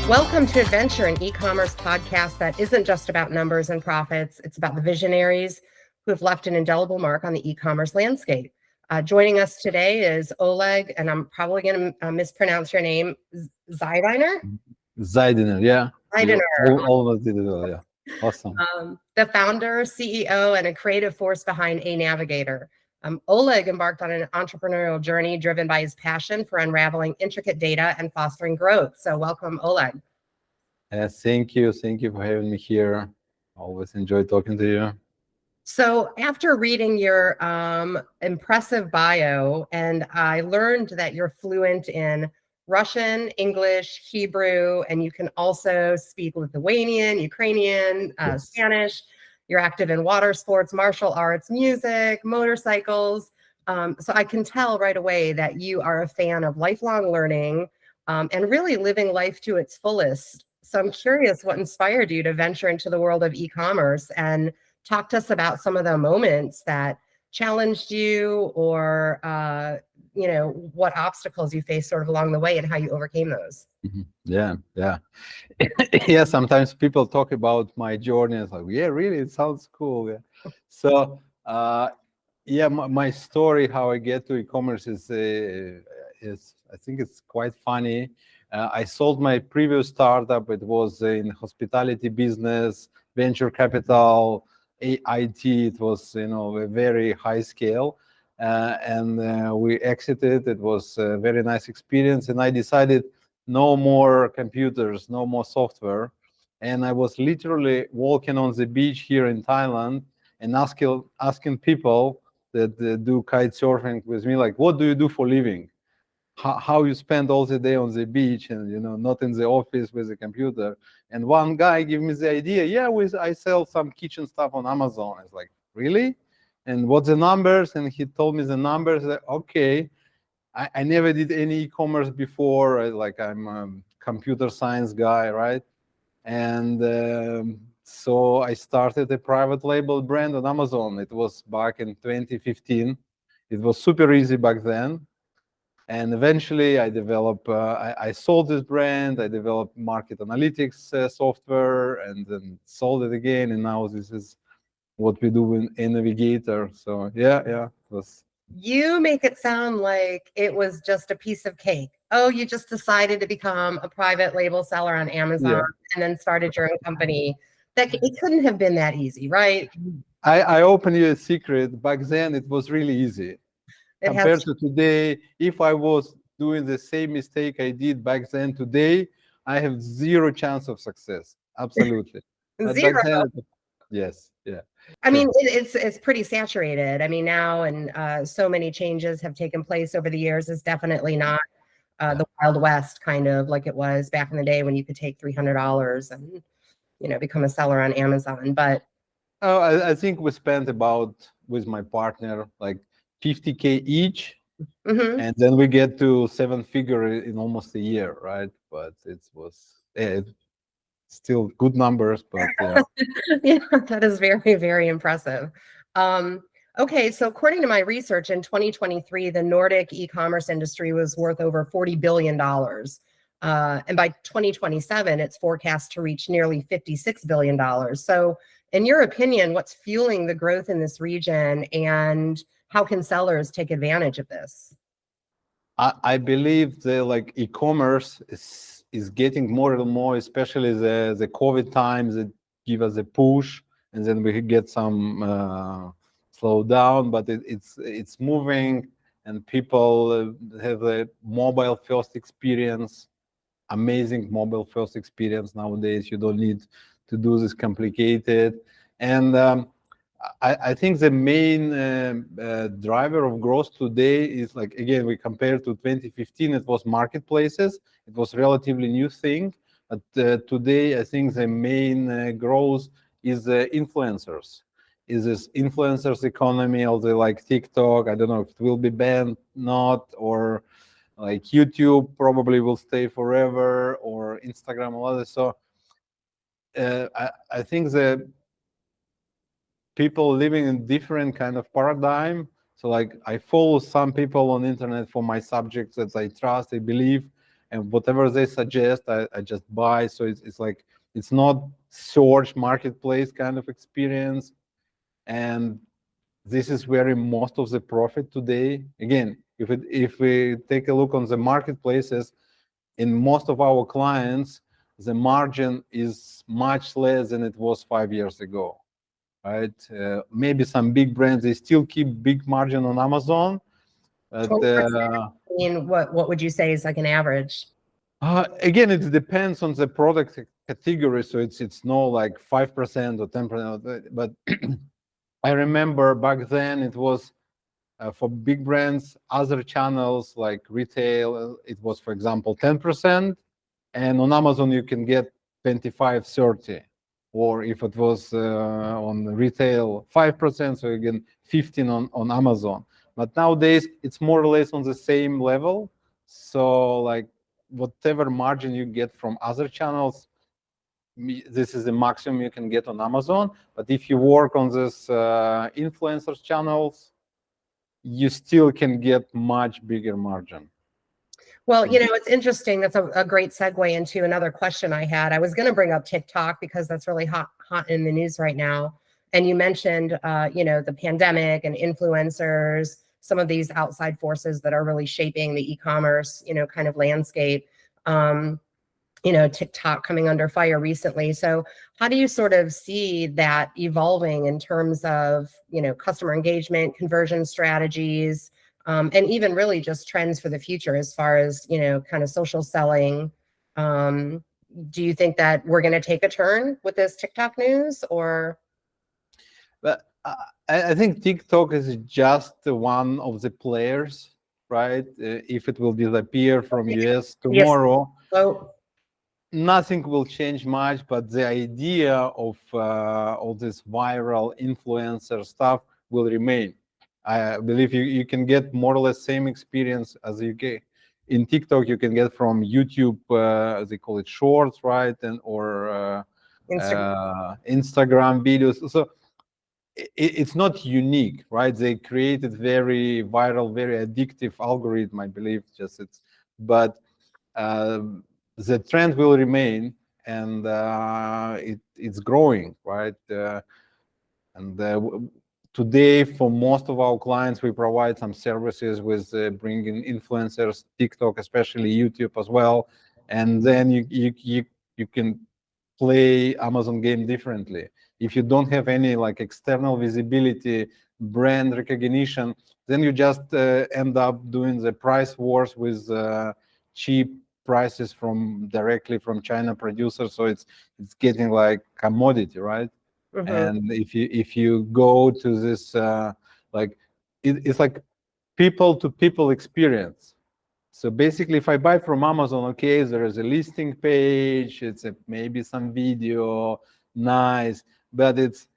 Welcome to Adventure, an e-commerce podcast that isn't just about numbers and profits. It's about the visionaries who have left an indelible mark on the e-commerce landscape. Joining us today is Oleg, and I'm probably going to mispronounce your name, Zaidiner? Zaidiner, yeah. Zaidiner. You almost did it well, yeah. Awesome. The founder, CEO, and a creative force behind aNavigator. Oleg embarked on an entrepreneurial journey driven by his passion for unraveling intricate data and fostering growth. So welcome, Oleg. Thank you. Thank you for having me here. Always enjoy talking to you. So after reading your impressive bio, and I learned that you're fluent in Russian, English, Hebrew, and you can also speak Lithuanian, Ukrainian, Yes. Spanish. You're active in water sports, martial arts, music, motorcycles. So I can tell right away that you are a fan of lifelong learning and really living life to its fullest. So I'm curious what inspired you to venture into the world of e-commerce, and talk to us about some of the moments that challenged you, or what obstacles you faced sort of along the way and how you overcame those. Yeah. Yeah, sometimes people talk about my journey. It's like, yeah, really, it sounds cool. Yeah. So, yeah, my story, how I get to e-commerce is I think it's quite funny. I sold my previous startup. It was in hospitality business, venture capital, IT. It was, a very high scale. And we exited. It was a very nice experience. And I decided no more computers, no more software. And I was literally walking on the beach here in Thailand and asking people that do kite surfing with me, like, what do you do for living? How you spend all the day on the beach and not in the office with a computer. And one guy gave me the idea, yeah, I sell some kitchen stuff on Amazon. I was like, really? And what's the numbers? And he told me the numbers. Okay. I never did any e-commerce before. I'm a computer science guy, right? And so I started a private label brand on Amazon. It was back in 2015. It was super easy back then. And eventually I sold this brand. I developed market analytics software, and then sold it again. And now this is what we do in aNavigator. So yeah, it was. You make it sound like it was just a piece of cake. Oh, you just decided to become a private label seller on Amazon and then started your own company. That it couldn't have been that easy, right? I open you a secret. Back then, it was really easy. It Compared to today, if I was doing the same mistake I did back then, today, I have zero chance of success. Absolutely. But zero. back then, yes, yeah. I mean, it's pretty saturated. I mean, now, and so many changes have taken place over the years. It's definitely not the Wild West kind of like it was back in the day when you could take $300 and become a seller on Amazon. But I think we spent about, with my partner, like 50K each. And then we get to 7-figure in almost a year, right? But it was still good numbers, but yeah, that is very, very impressive. Okay, so according to my research, in 2023, the Nordic e-commerce industry was worth over $40 billion. And by 2027, it's forecast to reach nearly $56 billion. So in your opinion, what's fueling the growth in this region, and how can sellers take advantage of this? I believe that e-commerce is getting more and more, especially the COVID times that give us a push, and then we get some slowdown. But it's moving, and people have a mobile first experience, amazing mobile first experience nowadays. You don't need to do this complicated. And I think the main driver of growth today is, again, we compare to 2015, it was marketplaces. It was relatively new thing. But today, I think the main growth is influencers. Is this influencers economy, or the TikTok? I don't know if it will be banned, not, or like YouTube probably will stay forever, or Instagram, or others. So I think the people living in different kind of paradigm. So I follow some people on internet for my subjects that I trust, I believe, and whatever they suggest, I just buy. So it's like, it's not search marketplace kind of experience. And this is where most of the profit today. Again, if we take a look on the marketplaces, in most of our clients, the margin is much less than it was 5 years ago, right? Maybe some big brands, they still keep big margin on Amazon, but 20%, I mean, what would you say is like an average? again, it depends on the product category. So it's no like 5% or 10%, but I remember back then it was for big brands, other channels like retail, it was, for example, 10%. And on Amazon, you can get 25, 30. Or if it was on retail, 5%, so you get 15 on Amazon. But nowadays, it's more or less on the same level. So like whatever margin you get from other channels, this is the maximum you can get on Amazon. But if you work on this influencers channels, you still can get much bigger margin. Well, it's interesting. That's a great segue into another question I had. I was going to bring up TikTok because that's really hot in the news right now. And you mentioned, the pandemic and influencers, some of these outside forces that are really shaping the e-commerce, kind of landscape. TikTok coming under fire recently. So how do you sort of see that evolving in terms of, customer engagement, conversion strategies, and even really just trends for the future as far as, kind of social selling? Do you think that we're going to take a turn with this TikTok news, or? But I think TikTok is just one of the players, right? If it will disappear from US tomorrow, Oh, nothing will change much, but the idea of all this viral influencer stuff will remain. I believe you can get more or less same experience as you get in TikTok. You can get from YouTube, they call it shorts, right? And or Instagram videos. So it's not unique, right? They created very viral, very addictive algorithm, I believe. But the trend will remain, and it's growing, right? And today, for most of our clients, we provide some services with bringing influencers, TikTok, especially YouTube as well, and then you can play Amazon game differently. If you don't have any like external visibility, brand recognition, then you just end up doing the price wars with cheap prices directly from China producers. So it's getting like commodity, right? And if you go to this it's like people to people experience. So basically, if I buy from Amazon, okay, there is a listing page, it's maybe some video, nice, but it's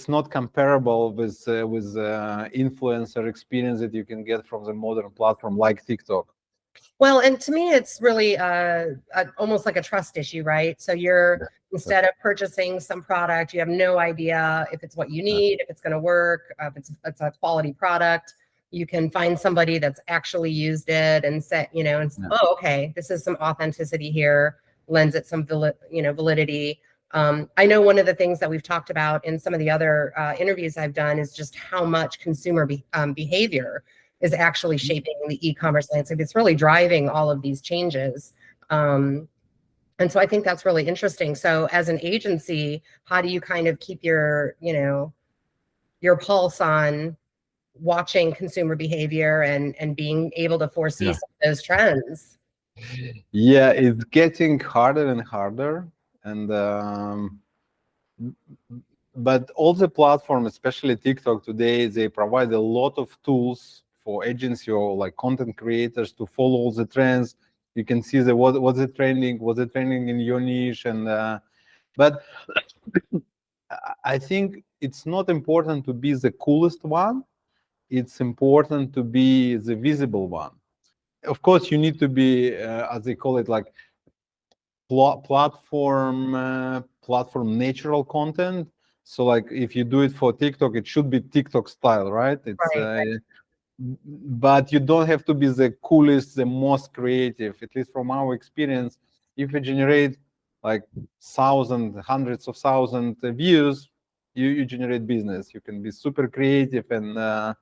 not comparable with influencer experience that you can get from the modern platform like TikTok. Well, and to me, it's really almost like a trust issue, right? So instead of purchasing some product, you have no idea if it's what you need, if it's going to work, if it's a quality product. You can find somebody that's actually used it and oh, okay, this is some authenticity here, lends it some validity. I know one of the things that we've talked about in some of the other interviews I've done is just how much consumer behavior is actually shaping the e-commerce landscape. It's really driving all of these changes. And so I think that's really interesting. So as an agency, how do you kind of keep your pulse on watching consumer behavior and being able to foresee some of those trends? Yeah, it's getting harder and harder. And but all the platforms, especially TikTok today, they provide a lot of tools for agency or like content creators to follow all the trends. You can see what's the trending in your niche, and but I think it's not important to be the coolest one. It's important to be the visible one. Of course, you need to be, as they call it, like platform natural content. So like if you do it for TikTok, it should be TikTok style, right? It's Right. but you don't have to be the coolest, the most creative. At least from our experience, if you generate like hundreds of thousands views, you generate business. You can be super creative, and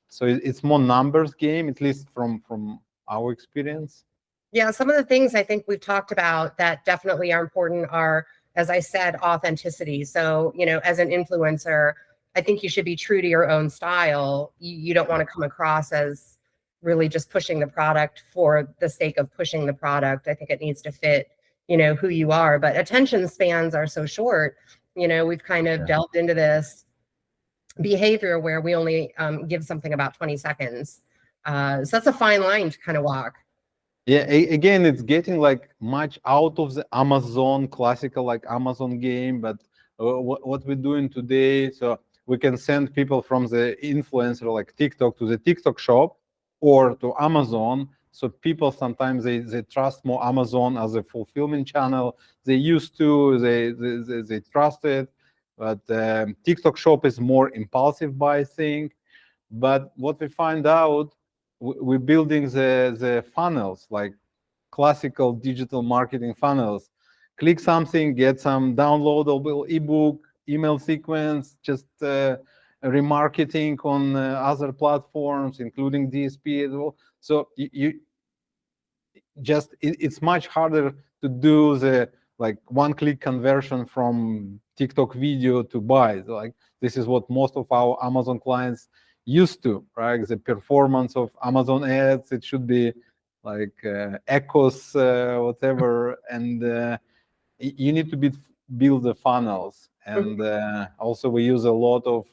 so it's more numbers game, at least from our experience. Yeah, some of the things I think we've talked about that definitely are important are, as I said, authenticity. So, as an influencer, I think you should be true to your own style. You don't want to come across as really just pushing the product for the sake of pushing the product. I think it needs to fit, who you are. But attention spans are so short. We've kind of delved into this behavior where we only give something about 20 seconds. So that's a fine line to kind of walk. Yeah, again, it's getting like much out of the Amazon classical like Amazon game, but what we're doing today, so we can send people from the influencer like TikTok to the TikTok shop or to Amazon. So people sometimes they trust more Amazon as a fulfillment channel. They used to, they trust it, but TikTok shop is more impulsive buy thing. But what we find out, we're building the funnels, like classical digital marketing funnels. Click something, get some downloadable ebook, email sequence, just remarketing on other platforms, including DSP as well. So it's much harder to do the like one-click conversion from TikTok video to buy. Like this is what most of our Amazon clients used to, right? The performance of Amazon ads, it should be like echoes, whatever, and you need to build the funnels. And also we use a lot of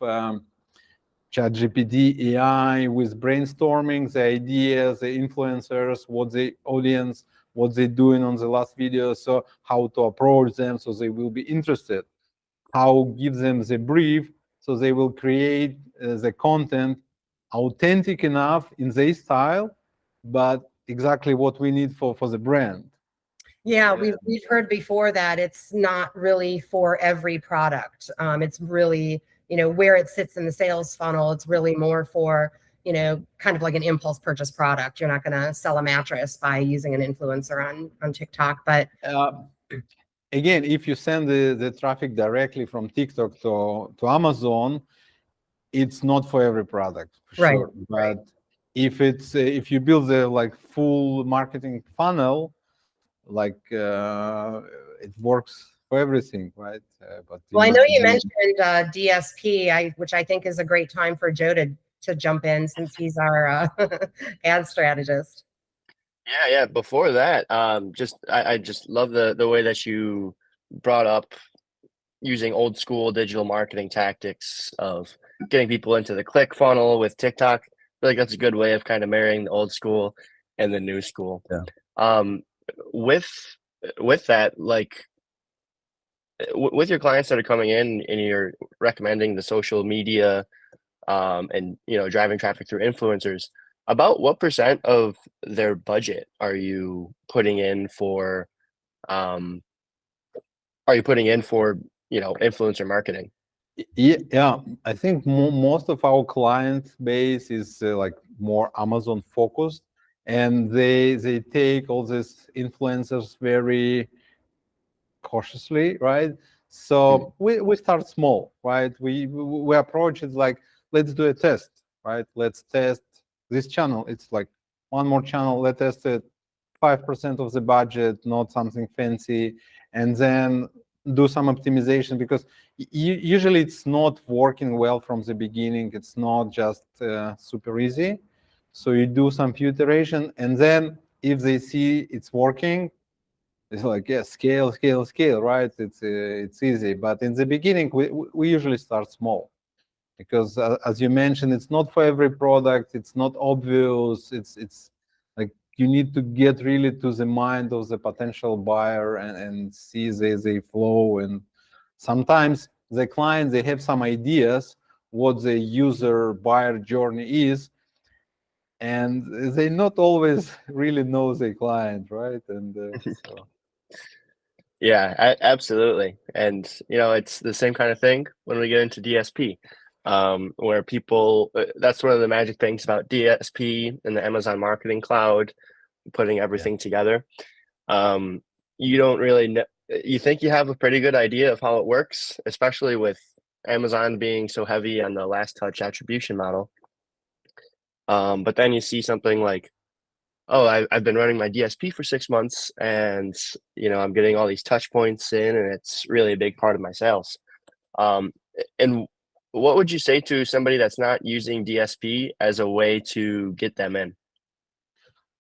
ChatGPT AI with brainstorming the ideas, the influencers, what the audience, what they're doing on the last video, so how to approach them so they will be interested, how give them the brief so they will create the content authentic enough in their style, but exactly what we need for the brand. Yeah, we've heard before that it's not really for every product. It's really, where it sits in the sales funnel, it's really more for, kind of like an impulse purchase product. You're not going to sell a mattress by using an influencer on TikTok, but again, if you send the traffic directly from TikTok to Amazon, it's not for every product, for right, sure. But right. if you build the like full marketing funnel, like it works for everything, right? But Well, I know you mentioned DSP, which I think is a great time for Joe to jump in since he's our ad strategist. Yeah. Before that, I just love the way that you brought up using old school digital marketing tactics of getting people into the click funnel with TikTok. I feel like that's a good way of kind of marrying the old school and the new school. Yeah. With that, like with your clients that are coming in and you're recommending the social media and driving traffic through influencers, about what % of their budget are you putting in for influencer marketing? Yeah, I think most of our client base is like more Amazon focused, and they take all these influencers very cautiously, right? So we start small, right? We approach it like, let's do a test, right? Let's test this channel. It's like one more channel. Let's test it, 5% of the budget, not something fancy, and then do some optimization, because usually it's not working well from the beginning. It's not just super easy. So you do some few iteration, and then if they see it's working, it's like, yeah, scale, right? It's easy. But in the beginning, we usually start small, because as you mentioned, it's not for every product. It's not obvious. It's like you need to get really to the mind of the potential buyer and see the flow. And sometimes the clients, they have some ideas what the user buyer journey is, and they not always really know the client, right? And so. Yeah, absolutely. And it's the same kind of thing when we get into DSP. where people, that's one of the magic things about DSP and the Amazon Marketing Cloud, putting everything together. You don't really know, you think you have a pretty good idea of how it works, especially with Amazon being so heavy on the last touch attribution model. But then you see something like, oh, I've been running my DSP for 6 months, and I'm getting all these touch points in, and it's really a big part of my sales. And what would you say to somebody that's not using DSP as a way to get them in?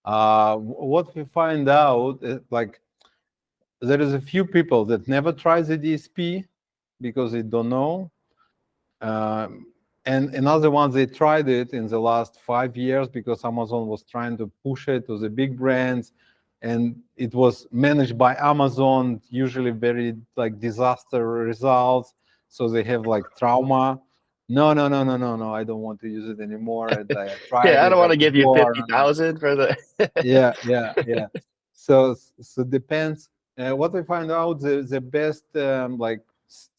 What we find out is like there is a few people that never try the DSP because they don't know. And another one, they tried it in the last 5 years because Amazon was trying to push it to the big brands, and it was managed by Amazon, usually very like disaster results. So they have like trauma. No, I don't want to use it anymore. And I tried Yeah, I don't want to give you before. 50,000 for the. Yeah. So depends. What we find out, the best like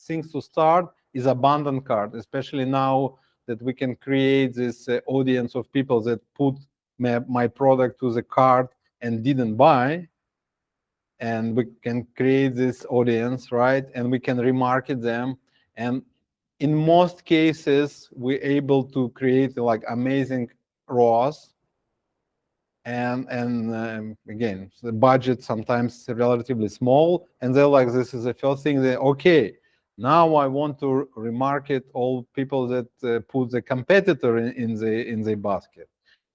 things to start is abandoned cart, especially now that we can create this audience of people that put my product to the cart and didn't buy. And we can create this audience, right? And we can remarket them. And in most cases, we're able to create like amazing ROAS. And again, the budget sometimes relatively small, and they're like, this is the first thing that, okay, now I want to remarket all people that put the competitor in the basket.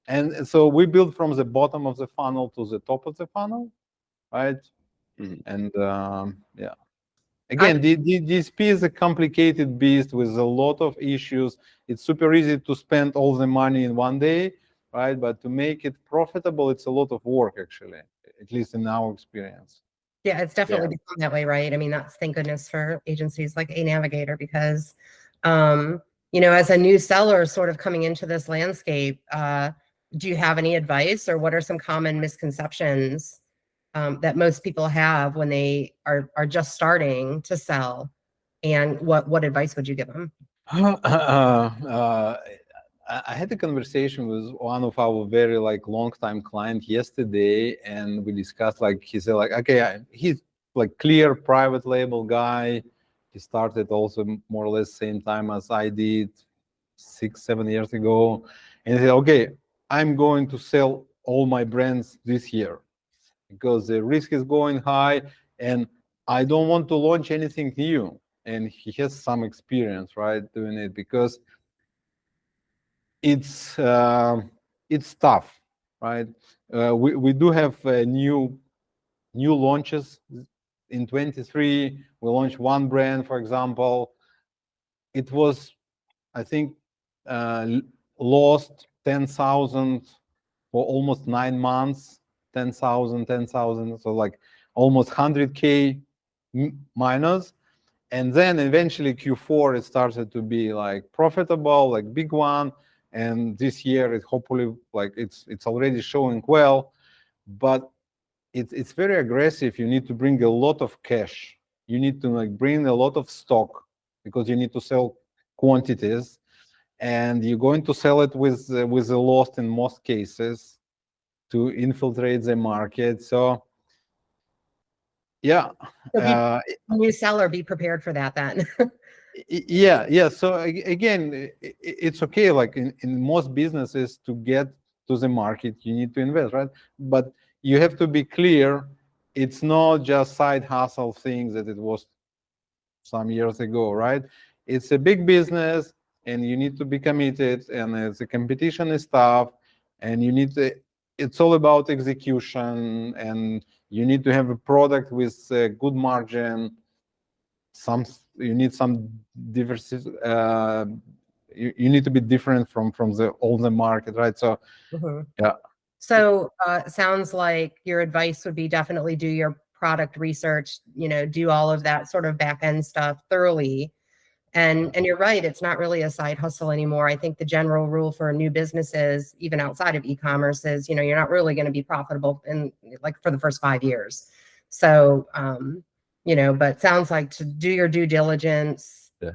And so we build from the bottom of the funnel to the top of the funnel, right? And yeah. Again, the DSP is a complicated beast with a lot of issues. It's super easy to spend all the money in one day, right? But to make it profitable, it's a lot of work, actually, at least in our experience. Yeah, it's definitely become that way, right? I mean, that's thank goodness for agencies like aNavigator, because, as a new seller sort of coming into this landscape, do you have any advice, or what are some common misconceptions that most people have when they are just starting to sell? And what advice would you give them? I had a conversation with one of our very like long-time client yesterday, and we discussed like, he said like, okay, he's like clear private label guy. He started also more or less same time as I did 6-7 years ago. And he said, okay, I'm going to sell all my brands this year because the risk is going high and I don't want to launch anything new. And he has some experience, right, doing it, because it's tough, right? We do have new launches in 23. We launched one brand, for example. It was, I think, lost 10,000 for almost 9 months. 10,000. So like almost 100K minus. And then eventually Q4, it started to be like profitable, like big one. And this year, it hopefully like it's already showing well, but it's very aggressive. You need to bring a lot of cash. You need to like bring a lot of stock because you need to sell quantities, and you're going to sell it with a loss in most cases to infiltrate the market. So yeah. So new seller, be prepared for that then. Yeah. So again, it's okay. Like in most businesses, to get to the market, you need to invest, right? But you have to be clear. It's not just side hustle things that it was some years ago, right? It's a big business, and you need to be committed. And the competition is tough, and you need to. It's all about execution, and you need to have a product with a good margin. You need some diversity. You need to be different from the older market, right? So yeah. So sounds like your advice would be definitely do your product research, do all of that sort of back end stuff thoroughly. And you're right, it's not really a side hustle anymore. I think the general rule for new businesses, even outside of e-commerce, is you're not really going to be profitable in like for the first 5 years. So but sounds like to do your due diligence. Yeah.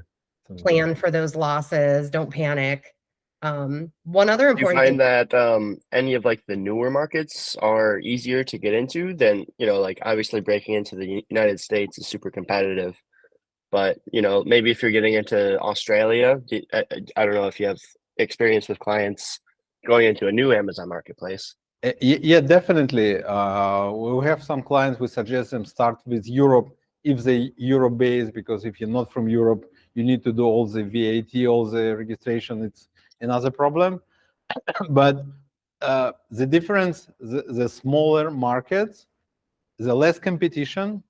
plan for those losses, don't panic. One other Do you important thing. find that any of like the newer markets are easier to get into than, like obviously breaking into the United States is super competitive, but maybe if you're getting into Australia, I don't know if you have experience with clients going into a new Amazon marketplace. Yeah, definitely. We have some clients, we suggest them start with Europe if they Europe-based, because if you're not from Europe, you need to do all the VAT, all the registration. It's another problem. But the difference, the smaller markets, the less competition,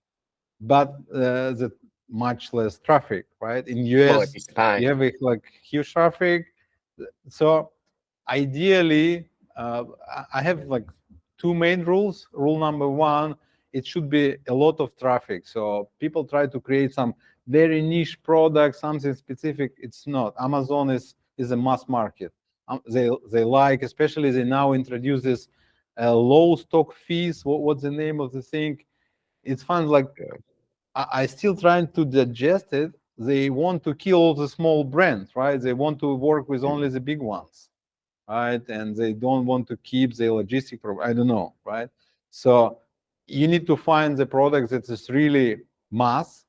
but the much less traffic, right? In Smaller US, piece of pie. you have like huge traffic. So ideally, I have like two main rules. Rule number one, it should be a lot of traffic. So people try to create some very niche product, something specific. It's not. Amazon is a mass market. They like, especially they now introduce this low stock fees. What's the name of the thing? It's fun. Like I still trying to digest it. They want to kill all the small brands, right? They want to work with only the big ones, right? And they don't want to keep the logistic I don't know, right? So you need to find the product that is really mass,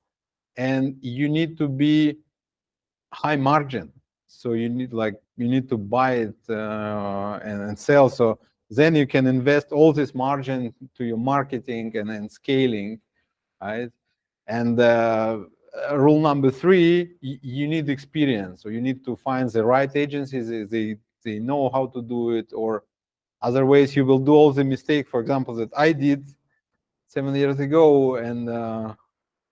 and you need to be high margin. So you need to buy it and sell. So then you can invest all this margin to your marketing and scaling, right? And rule number three, you need experience. So you need to find the right agencies. They know how to do it, or other ways you will do all the mistake, for example, that I did 7 years ago, and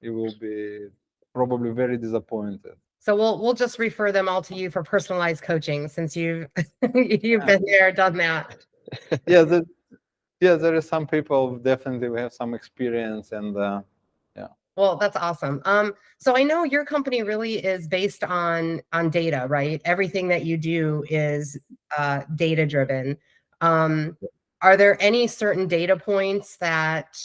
you will be probably very disappointed. So we'll just refer them all to you for personalized coaching, since you've been there, done that. Yeah, there are some people definitely we have some experience, and yeah. Well, that's awesome. So I know your company really is based on data, right? Everything that you do is data driven. Are there any certain data points that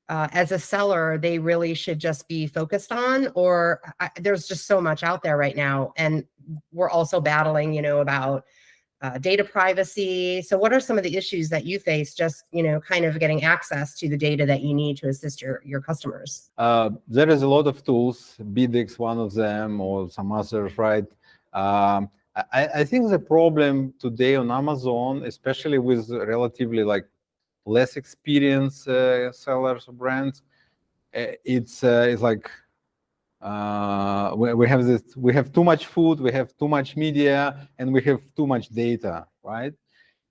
as a seller they really should just be focused on, or there's just so much out there right now, and we're also battling, about data privacy. So what are some of the issues that you face just, kind of getting access to the data that you need to assist your customers? There is a lot of tools, BidX one of them, or some others, right? I think the problem today on Amazon, especially with relatively like less experienced sellers or brands, it's like we have too much food, we have too much media, and we have too much data, right?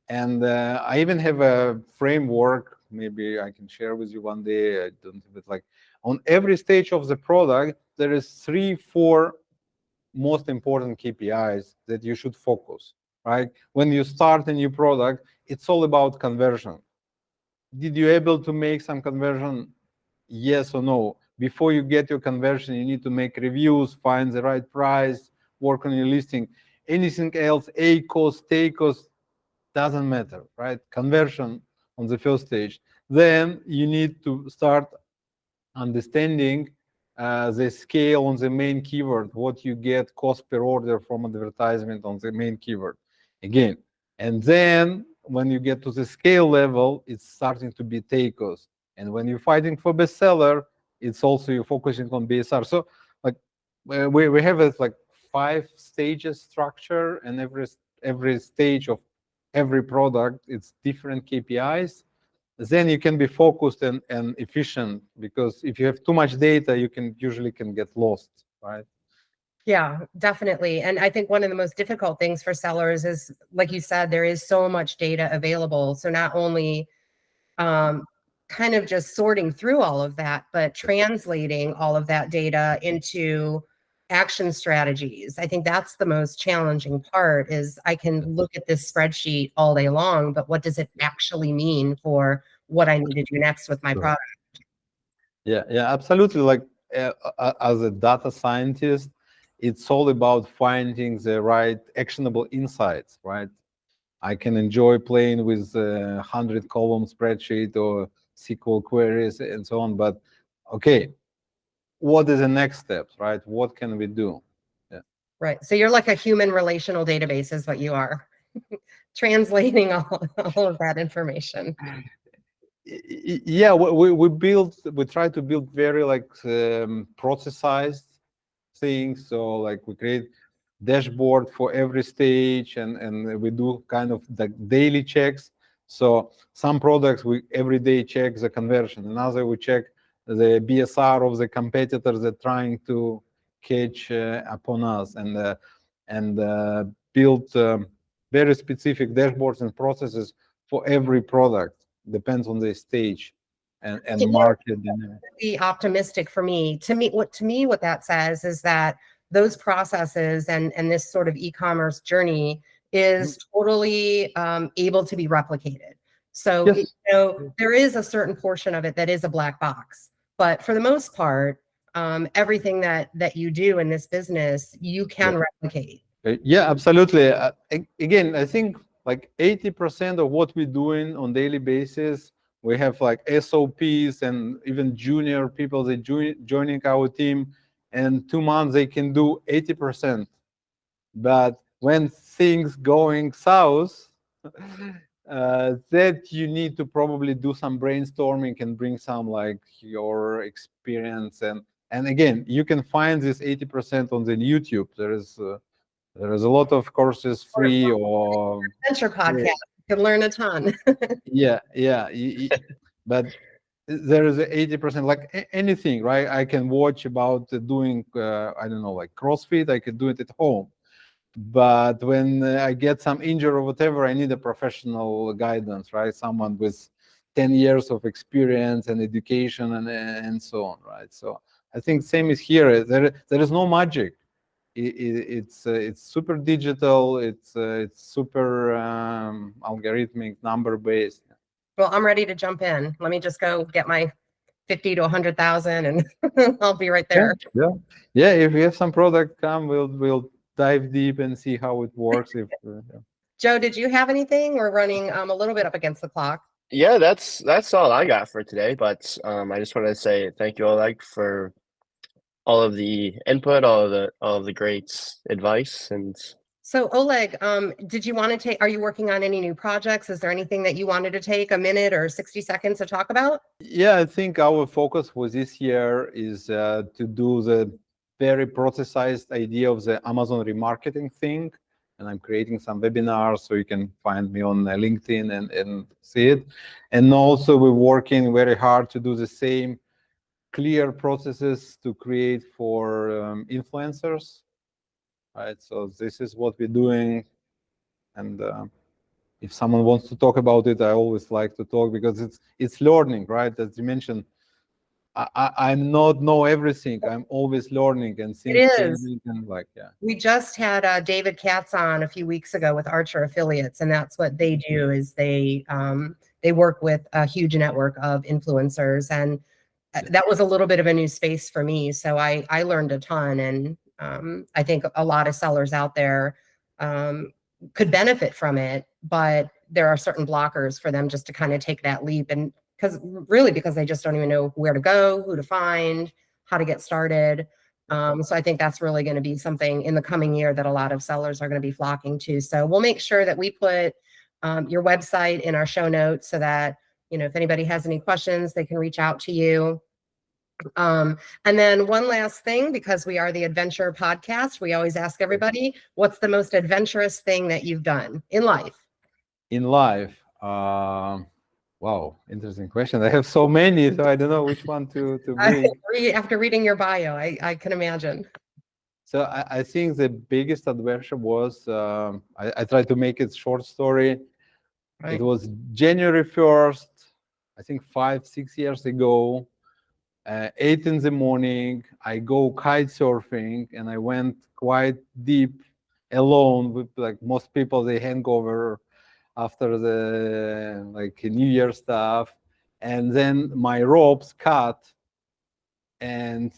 And I even have a framework, maybe I can share with you one day. I don't have it. Like on every stage of the product, there is 3-4 most important KPIs that you should focus, right? When you start a new product, it's all about conversion. Did you able to make some conversion? Yes or no? Before you get your conversion, you need to make reviews, find the right price, work on your listing. Anything else, A cost, T cost, doesn't matter, right? Conversion on the first stage. Then you need to start understanding the scale on the main keyword, what you get cost per order from advertisement on the main keyword. Again, and then when you get to the scale level, it's starting to be takeos. And when you're fighting for bestseller, it's also you're focusing on BSR. So like we have it like 5 stages structure, and every stage of every product, it's different KPIs. Then you can be focused and efficient, because if you have too much data, you can usually get lost, right? Yeah, definitely. And I think one of the most difficult things for sellers is, like you said, there is so much data available. So not only kind of just sorting through all of that, but translating all of that data into action strategies. I think that's the most challenging part. Is I can look at this spreadsheet all day long, but what does it actually mean for what I need to do next with my product? Yeah, absolutely. Like as a data scientist, it's all about finding the right actionable insights, right? I can enjoy playing with 100-column spreadsheet or SQL queries and so on, but okay, what is the next steps, right? What can we do? Right. So you're like a human relational database is what you are. Translating all of that information. Yeah, we try to build very like processized things. So like we create dashboard for every stage, and we do kind of the daily checks. So some products we every day check the conversion, another we check the BSR of the competitors that trying to catch upon us, and build very specific dashboards and processes for every product. Depends on the stage and market. Be optimistic for me. To me, what that says is that those processes and this sort of e-commerce journey is totally able to be replicated. So Yes. there is a certain portion of it that is a black box, but for the most part, everything that you do in this business, you can replicate. Yeah, absolutely. Again, I think like 80% of what we're doing on daily basis, we have like SOPs and even junior people they joining our team, and 2 months they can do 80%. But when things going south, that you need to probably do some brainstorming and bring some like your experience, and again, you can find this 80% on the YouTube. There is a lot of courses free or Adventure podcast. You can learn a ton. yeah. But there is 80%, like anything, right? I can watch about doing I don't know, like CrossFit. I could do it at home, but when I get some injury or whatever, I need a professional guidance, right? Someone with 10 years of experience and education and so on, right? So I think same is here. There is no magic. It's super digital. It's super algorithmic, number based. Well, I'm ready to jump in. Let me just go get my 50 to 100,000 and I'll be right there. Yeah. If you have some product come, we'll dive deep and see how it works. If Joe, did you have anything? We're running a little bit up against the clock. Yeah, that's all I got for today. But I just wanted to say thank you, Oleg, for all of the input, all of the great advice, and So Oleg, did you want to take, are you working on any new projects? Is there anything that you wanted to take a minute or 60 seconds to talk about? yeah, I think our focus for this year is to do the very processized idea of the Amazon remarketing thing. And I'm creating some webinars, so you can find me on LinkedIn and see it. And also we're working very hard to do the same clear processes to create for influencers, right? So this is what we're doing. And if someone wants to talk about it, I always like to talk because it's learning, right? As you mentioned, I'm not know everything. I'm always learning and things changing and like, yeah. We just had David Katz on a few weeks ago with Archer Affiliates, and that's what they do is they work with a huge network of influencers, and that was a little bit of a new space for me. So I learned a ton, and I think a lot of sellers out there could benefit from it, but there are certain blockers for them just to kind of take that leap, and because they just don't even know where to go, who to find, how to get started. So I think that's really going to be something in the coming year that a lot of sellers are going to be flocking to. So we'll make sure that we put your website in our show notes so that, if anybody has any questions, they can reach out to you. And then one last thing, because we are the Adventure Podcast, we always ask everybody, what's the most adventurous thing that you've done in life? In life, wow, interesting question. I have so many, so I don't know which one to bring. After reading your bio, I can imagine. So I think the biggest adventure was, I tried to make it short story. Right. It was January 1st, I think 5-6 years ago, 8 in the morning, I go kite surfing, and I went quite deep alone with like most people, they hangover after the like New Year stuff. And then my ropes cut and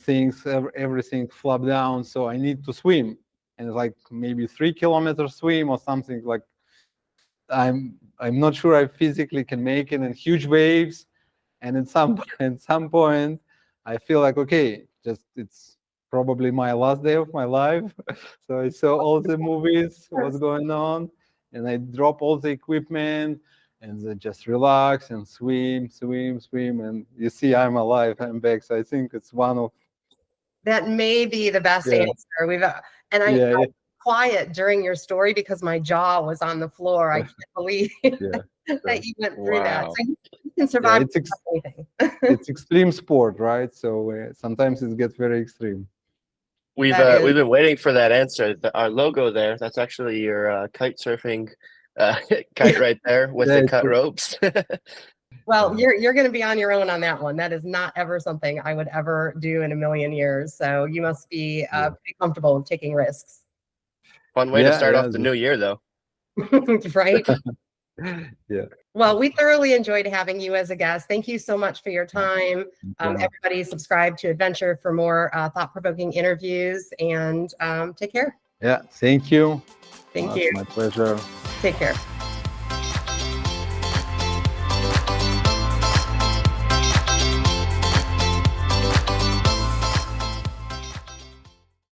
everything flopped down. So I need to swim, and it's like maybe 3 kilometers swim or something. Like I'm not sure I physically can make it, in huge waves. And at some point I feel like, okay, just it's probably my last day of my life. So I saw all the movies, what's going on, and I drop all the equipment and then just relax and swim, and you see I'm alive, I'm back. So I think it's one of That may be the best Yeah. answer we've and I yeah, was quiet during your story because my jaw was on the floor. I can't believe that you went through that. Wow. So you can survive anything. it's extreme sport, right? So sometimes it gets very extreme. We've That is- been waiting for that answer. Our logo there, that's actually your kite surfing kite right there with Yeah, the it's cut cool. ropes. Well, you're going to be on your own on that one. That is not ever something I would ever do in a million years. So you must be pretty comfortable with taking risks, Fun way to start off the new year, though. right? Yeah. Well, we thoroughly enjoyed having you as a guest. Thank you so much for your time. Everybody subscribe to Adventure for more thought-provoking interviews, and take care. Yeah, thank you. Thank you. My pleasure. Take care.